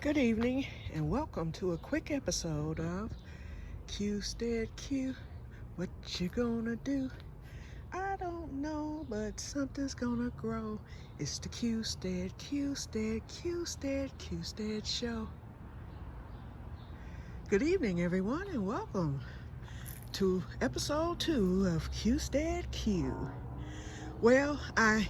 Good evening and welcome to a quick episode of Que-stead-Que. What you gonna do? I don't know, but something's gonna grow. It's the Que-stead, Que-stead, Que-stead, Que-stead show. Good evening everyone and welcome to episode 2 of Que-stead-Que. Well, I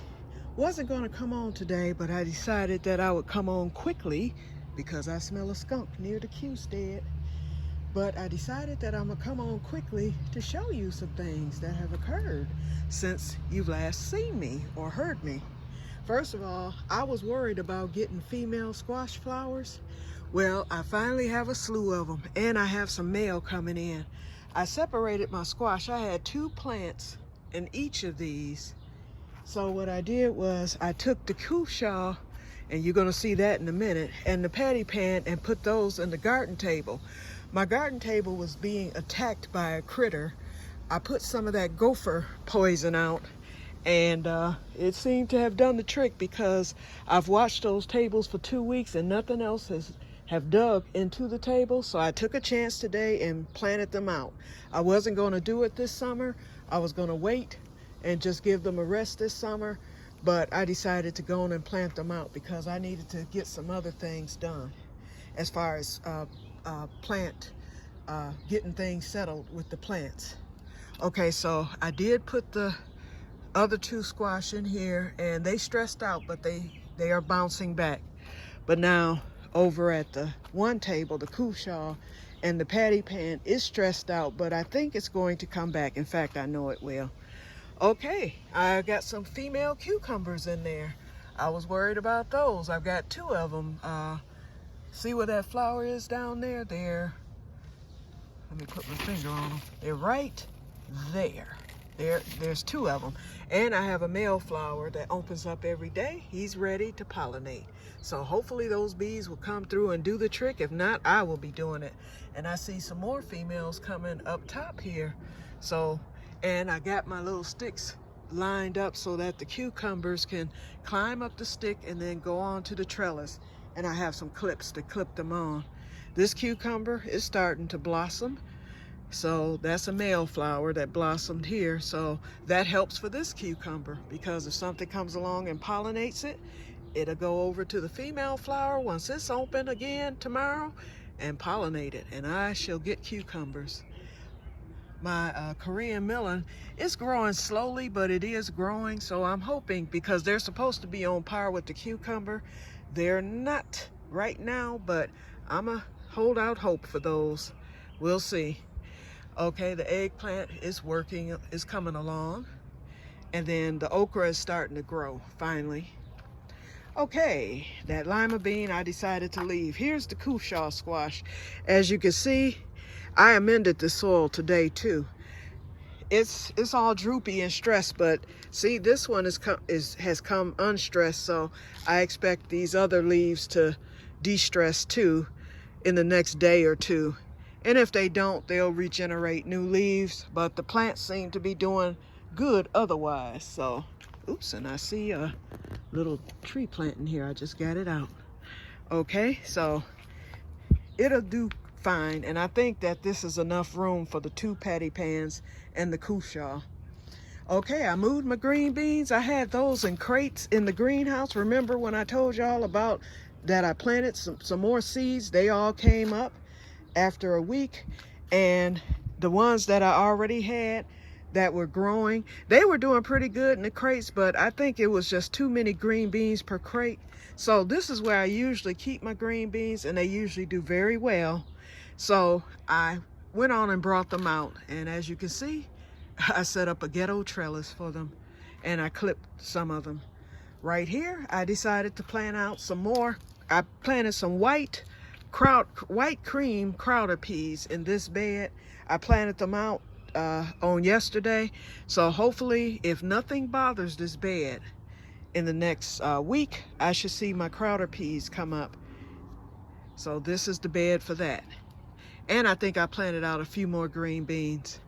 wasn't gonna come on today, but I decided that I would come on quickly because I smell a skunk near the Que-stead. But I decided that I'm gonna come on quickly to show you some things that have occurred since you've last seen me or heard me. First of all, I was worried about getting female squash flowers. Well, I finally have a slew of them and I have some male coming in. I separated my squash. I had 2 plants in each of these. So what I did was I took the cushaw, and you're gonna see that in a minute, and the patty pan and put those in the garden table. My garden table was being attacked by a critter. I put some of that gopher poison out and it seemed to have done the trick because I've watched those tables for 2 weeks and nothing else have dug into the table. So I took a chance today and planted them out. I wasn't going to do it this summer. I was going to wait and just give them a rest this summer, but I decided to go on and plant them out because I needed to get some other things done as far as getting things settled with the plants. Okay, so I did put the other 2 squash in here and they stressed out, but they are bouncing back. But now over at the one table, the cushaw and the patty pan is stressed out, but I think it's going to come back. In fact, I know it will. Okay, I got some female cucumbers in there. I was worried about those. I've got 2 of them. See where that flower is down there? Let me put my finger on them. They're right there. There's 2 of them. And I have a male flower that opens up every day. He's ready to pollinate. So hopefully those bees will come through and do the trick. If not, I will be doing it. And I see some more females coming up top here. And I got my little sticks lined up so that the cucumbers can climb up the stick and then go on to the trellis. And I have some clips to clip them on. This cucumber is starting to blossom. So that's a male flower that blossomed here. So that helps for this cucumber because if something comes along and pollinates it, it'll go over to the female flower once it's open again tomorrow and pollinate it. And I shall get cucumbers. My Korean melon is growing slowly, but it is growing. So I'm hoping, because they're supposed to be on par with the cucumber, they're not right now, but I'm gonna hold out hope for those. We'll see. Okay, the eggplant is working, is coming along. And then the okra is starting to grow, finally. Okay, that lima bean I decided to leave. Here's the cushaw squash. As you can see, I amended the soil today too. It's all droopy and stressed, but see, this one has come unstressed, so I expect these other leaves to de-stress too in the next day or 2. And if they don't, they'll regenerate new leaves, but the plants seem to be doing good otherwise. So, oops, and I see a little tree plant in here. I just got it out. Okay, so it'll do fine, and I think that this is enough room for the 2 patty pans and the cushaw. Okay, I moved my green beans. I had those in crates in the greenhouse. Remember when I told y'all about that I planted some more seeds? They all came up after a week, and the ones that I already had that were growing, they were doing pretty good in the crates, but I think it was just too many green beans per crate. So this is where I usually keep my green beans, and they usually do very well. So I went on and brought them out, and as you can see, I set up a ghetto trellis for them, and I clipped some of them. Right here, I decided to plant out some more. I planted some white cream crowder peas in this bed. I planted them out on yesterday. So hopefully, if nothing bothers this bed in the next week, I should see my crowder peas come up. So this is the bed for that. And I think I planted out a few more green beans.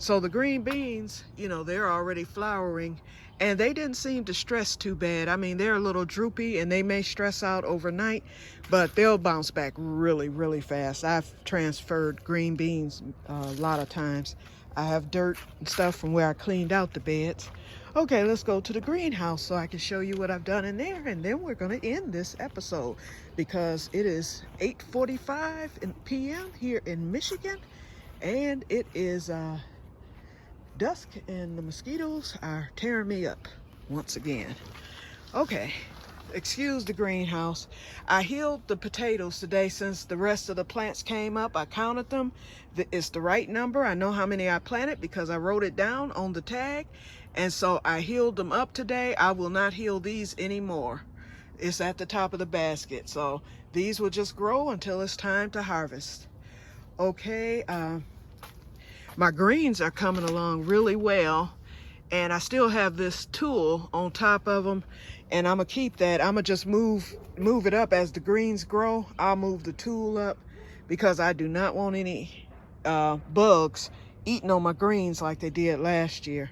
So the green beans, you know, they're already flowering, and they didn't seem to stress too bad. I mean, they're a little droopy and they may stress out overnight, but they'll bounce back really, really fast. I've transferred green beans a lot of times. I have dirt and stuff from where I cleaned out the beds. Okay, let's go to the greenhouse so I can show you what I've done in there, and then we're going to end this episode because it is 8:45 p.m. here in Michigan, and it is dusk, and the mosquitoes are tearing me up once again. Okay, excuse the greenhouse. I healed the potatoes today since the rest of the plants came up. I counted them. It's the right number. I know how many I planted because I wrote it down on the tag, and so I healed them up today. I will not heal these anymore. It's at the top of the basket, so these will just grow until it's time to harvest. Okay, my greens are coming along really well, and I still have this tool on top of them, and I'm gonna keep that. I'm gonna just move it up as the greens grow. I'll move the tool up because I do not want any bugs eating on my greens like they did last year.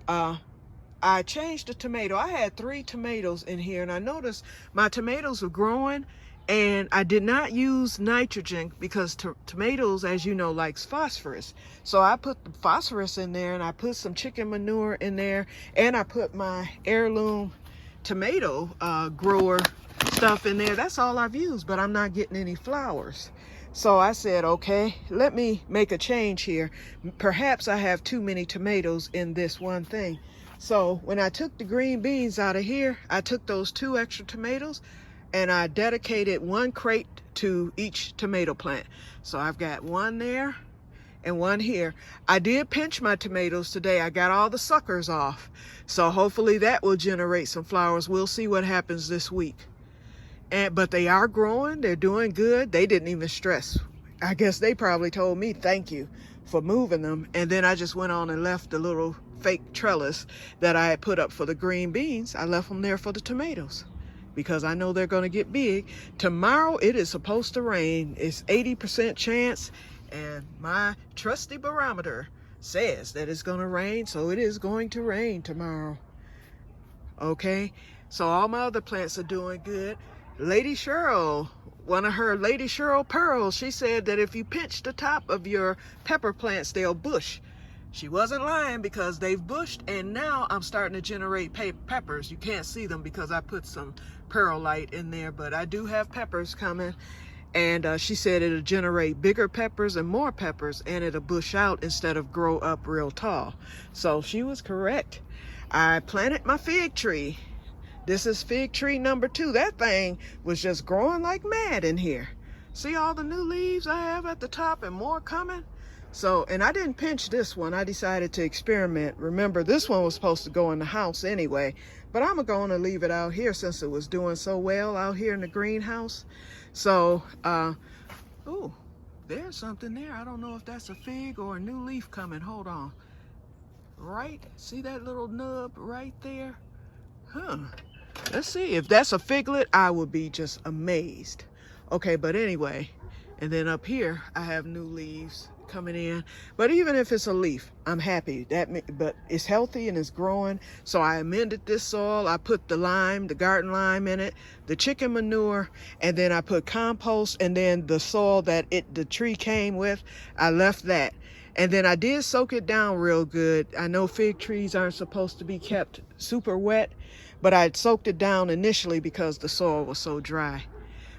I changed the tomato. I had 3 tomatoes in here, and I noticed my tomatoes were growing, and I did not use nitrogen because tomatoes, as you know, likes phosphorus. So I put the phosphorus in there, and I put some chicken manure in there, and I put my heirloom tomato grower stuff in there. That's all I've used, but I'm not getting any flowers. So I said, okay, let me make a change here. Perhaps I have too many tomatoes in this one thing. So when I took the green beans out of here, I took those 2 extra tomatoes and I dedicated 1 crate to each tomato plant. So I've got 1 there and 1 here. I did pinch my tomatoes today. I got all the suckers off. So hopefully that will generate some flowers. We'll see what happens this week. But they are growing. They're doing good. They didn't even stress. I guess they probably told me thank you for moving them. And then I just went on and left the little fake trellis that I had put up for the green beans. I left them there for the tomatoes because I know they're going to get big. Tomorrow it is supposed to rain. It's 80% chance, and my trusty barometer says that it's going to rain, so it is going to rain tomorrow. Okay, so all my other plants are doing good. Lady Cheryl, one of her Lady Cheryl pearls, she said that if you pinch the top of your pepper plants, they'll bush. She wasn't lying because they've bushed, and now I'm starting to generate peppers. You can't see them because I put some perlite in there, but I do have peppers coming. And she said it'll generate bigger peppers and more peppers, and it'll bush out instead of grow up real tall. So she was correct. I planted my fig tree. This is fig tree number 2. That thing was just growing like mad in here. See all the new leaves I have at the top and more coming? So, and I didn't pinch this one. I decided to experiment. Remember, this one was supposed to go in the house anyway, but I'm going to leave it out here since it was doing so well out here in the greenhouse. So, ooh, there's something there. I don't know if that's a fig or a new leaf coming. Hold on. Right? See that little nub right there? Huh. Let's see. If that's a figlet, I would be just amazed. Okay, but anyway, and then up here, I have new leaves coming in. But even if it's a leaf, I'm happy. But it's healthy and it's growing. So I amended this soil. I put the lime, the garden lime in it, the chicken manure, and then I put compost, and then the soil that the tree came with, I left that. And then I did soak it down real good. I know fig trees aren't supposed to be kept super wet, but I soaked it down initially because the soil was so dry.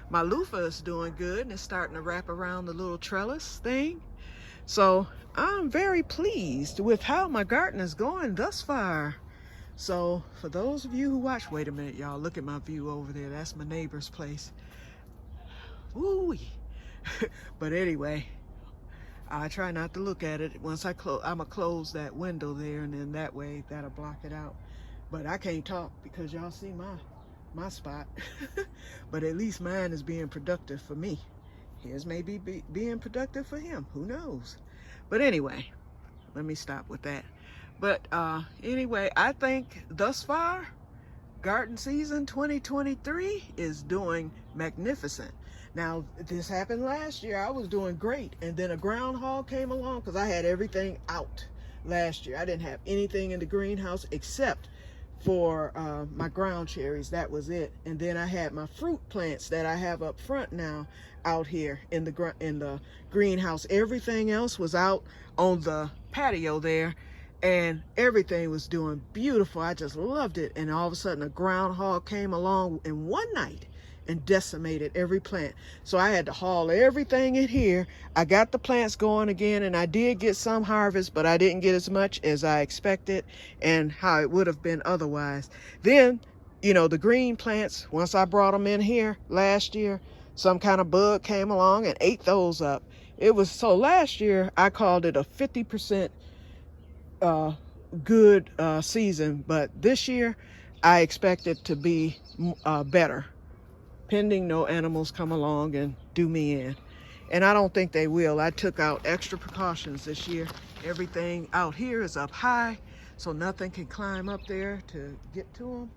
My loofah is doing good and it's starting to wrap around the little trellis thing. So I'm very pleased with how my garden is going thus far. So for those of you who watch, wait a minute, y'all, look at my view over there. That's my neighbor's place. Woo! But anyway, I try not to look at it. Once I'm gonna close that window there, and then that way that'll block it out. But I can't talk because y'all see my spot. But at least mine is being productive for me. His may be being productive for him. Who knows? But anyway, let me stop with that. But anyway, I think thus far, garden season 2023 is doing magnificent. Now, this happened last year. I was doing great, and then a groundhog came along because I had everything out last year. I didn't have anything in the greenhouse except for my ground cherries. That was it. And then I had my fruit plants that I have up front now out here in the greenhouse. Everything else was out on the patio there, and everything was doing beautiful. I just loved it. And all of a sudden a groundhog came along in one night and decimated every plant. So I had to haul everything in here. I got the plants going again, and I did get some harvest, but I didn't get as much as I expected and how it would have been otherwise. Then, you know, the green plants, once I brought them in here last year, some kind of bug came along and ate those up. It was, so last year I called it a 50% good season, but this year I expect it to be better, pending no animals come along and do me in. And I don't think they will. I took out extra precautions this year. Everything out here is up high, so nothing can climb up there to get to them.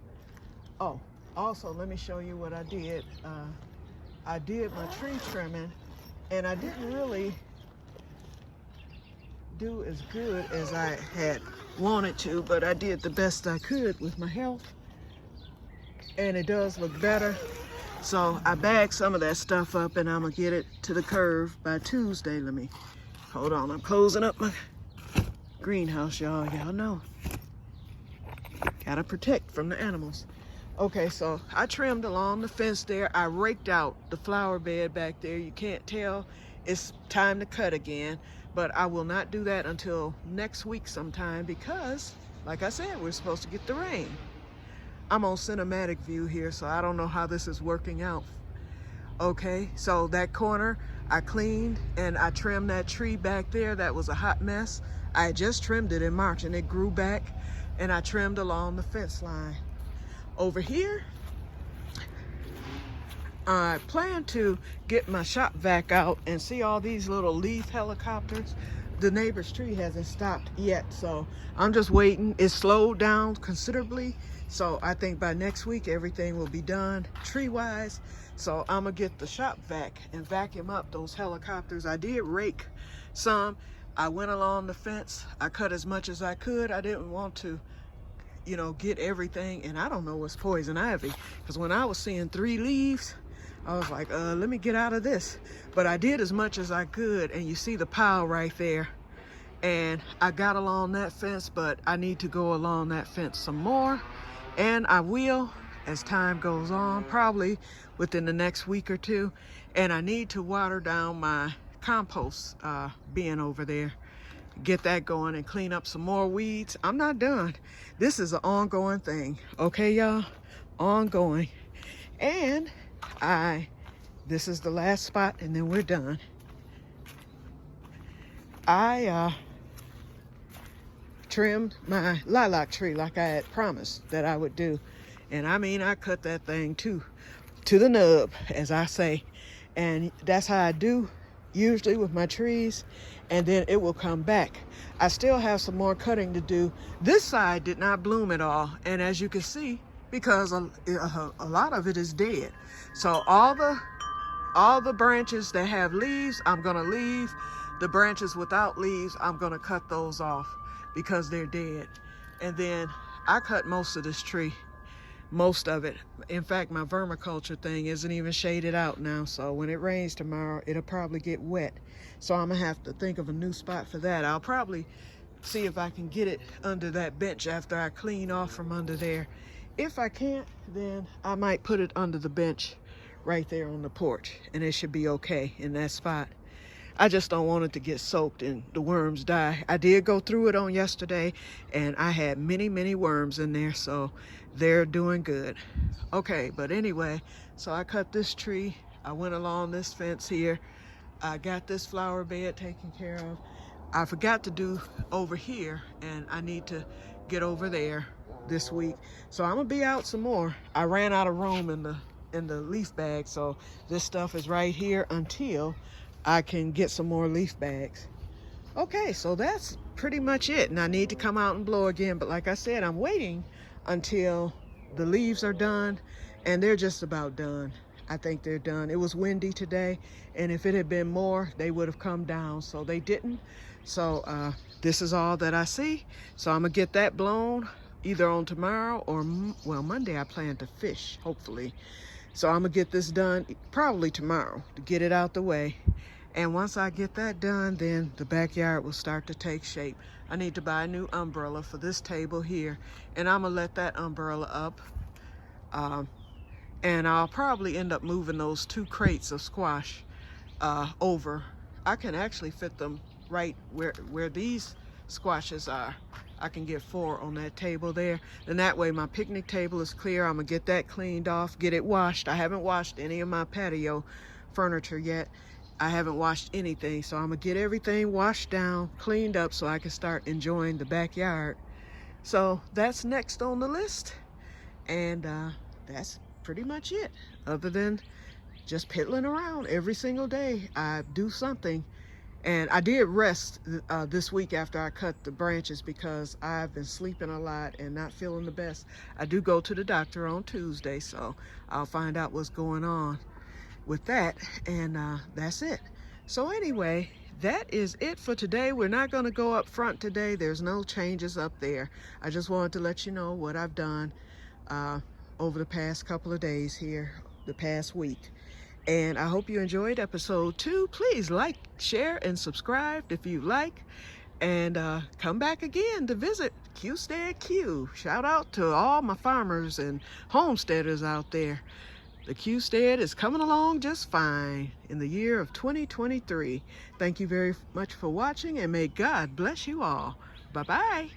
Oh, also let me show you what I did. I did my tree trimming, and I didn't really do as good as I had wanted to, but I did the best I could with my health, and it does look better. So I bagged some of that stuff up, and I'm gonna get it to the curve by Tuesday. Let me, hold on, I'm closing up my greenhouse, y'all. Y'all know, gotta protect from the animals. Okay, so I trimmed along the fence there. I raked out the flower bed back there. You can't tell it's time to cut again, but I will not do that until next week sometime because, like I said, we're supposed to get the rain. I'm on cinematic view here, so I don't know how this is working out. Okay, so that corner I cleaned, and I trimmed that tree back there. That was a hot mess. I had just trimmed it in March, and it grew back, and I trimmed along the fence line. Over here, I plan to get my shop vac out and see all these little leaf helicopters. The neighbor's tree hasn't stopped yet, so I'm just waiting. It slowed down considerably, so I think by next week everything will be done tree-wise. So I'm gonna get the shop vac and vacuum up those helicopters. I did rake some. I went along the fence. I cut as much as I could. I didn't want to, you know, get everything, and I don't know what's poison ivy, because when I was seeing 3 leaves, I was like, let me get out of this. But I did as much as I could, and you see the pile right there. And I got along that fence, but I need to go along that fence some more. And I will as time goes on, probably within the next week or 2. And I need to water down my compost bin over there. Get that going and clean up some more weeds. I'm not done. This is an ongoing thing. Okay, y'all? Ongoing. And this is the last spot, and then we're done. I trimmed my lilac tree like I had promised that I would do. And I mean, I cut that thing to the nub, as I say. And that's how I do usually with my trees, and then it will come back. I still have some more cutting to do. This side did not bloom at all, and as you can see, because a lot of it is dead. So all the branches that have leaves, I'm gonna leave. The branches without leaves, I'm gonna cut those off because they're dead. And then I cut most of this tree, most of it. In fact, my vermiculture thing isn't even shaded out now, so when it rains tomorrow, it'll probably get wet. So I'm gonna have to think of a new spot for that. I'll probably see if I can get it under that bench after I clean off from under there. If I can't, then I might put it under the bench right there on the porch, and it should be okay in that spot. I just don't want it to get soaked and the worms die. I did go through it on yesterday, and I had many, many worms in there, so they're doing good. Okay, but anyway, so I cut this tree. I went along this fence here. I got this flower bed taken care of. I forgot to do over here, and I need to get over there this week. So I'm gonna be out some more. I ran out of room in the leaf bag, so this stuff is right here until I can get some more leaf bags. Okay, so that's pretty much it. And I need to come out and blow again, but like I said, I'm waiting until the leaves are done, and they're just about done. I think they're done. It was windy today, and if it had been more, they would have come down, so they didn't. So this is all that I see. So I'm gonna get that blown either on tomorrow or, well, Monday I plan to fish, hopefully. So I'm gonna get this done probably tomorrow to get it out the way. And once I get that done, then the backyard will start to take shape. I need to buy a new umbrella for this table here, and I'm gonna let that umbrella up. And I'll probably end up moving those 2 crates of squash over. I can actually fit them right where these squashes are. I can get 4 on that table there. Then that way my picnic table is clear. I'm gonna get that cleaned off, get it washed. I haven't washed any of my patio furniture yet. I haven't washed anything, so I'm gonna get everything washed down, cleaned up, so I can start enjoying the backyard. So that's next on the list, and that's pretty much it, other than just piddling around every single day. I do something. And I did rest this week after I cut the branches because I've been sleeping a lot and not feeling the best. I do go to the doctor on Tuesday, so I'll find out what's going on with that, and that's it. So anyway, that is it for today. We're not going to go up front today. There's no changes up there. I just wanted to let you know what I've done over the past couple of days here, the past week. And I hope you enjoyed episode 2. Please like, share, and subscribe if you like. And come back again to visit Que-stead-Que. Shout out to all my farmers and homesteaders out there. The Que-stead is coming along just fine in the year of 2023. Thank you very much for watching, and may God bless you all. Bye-bye.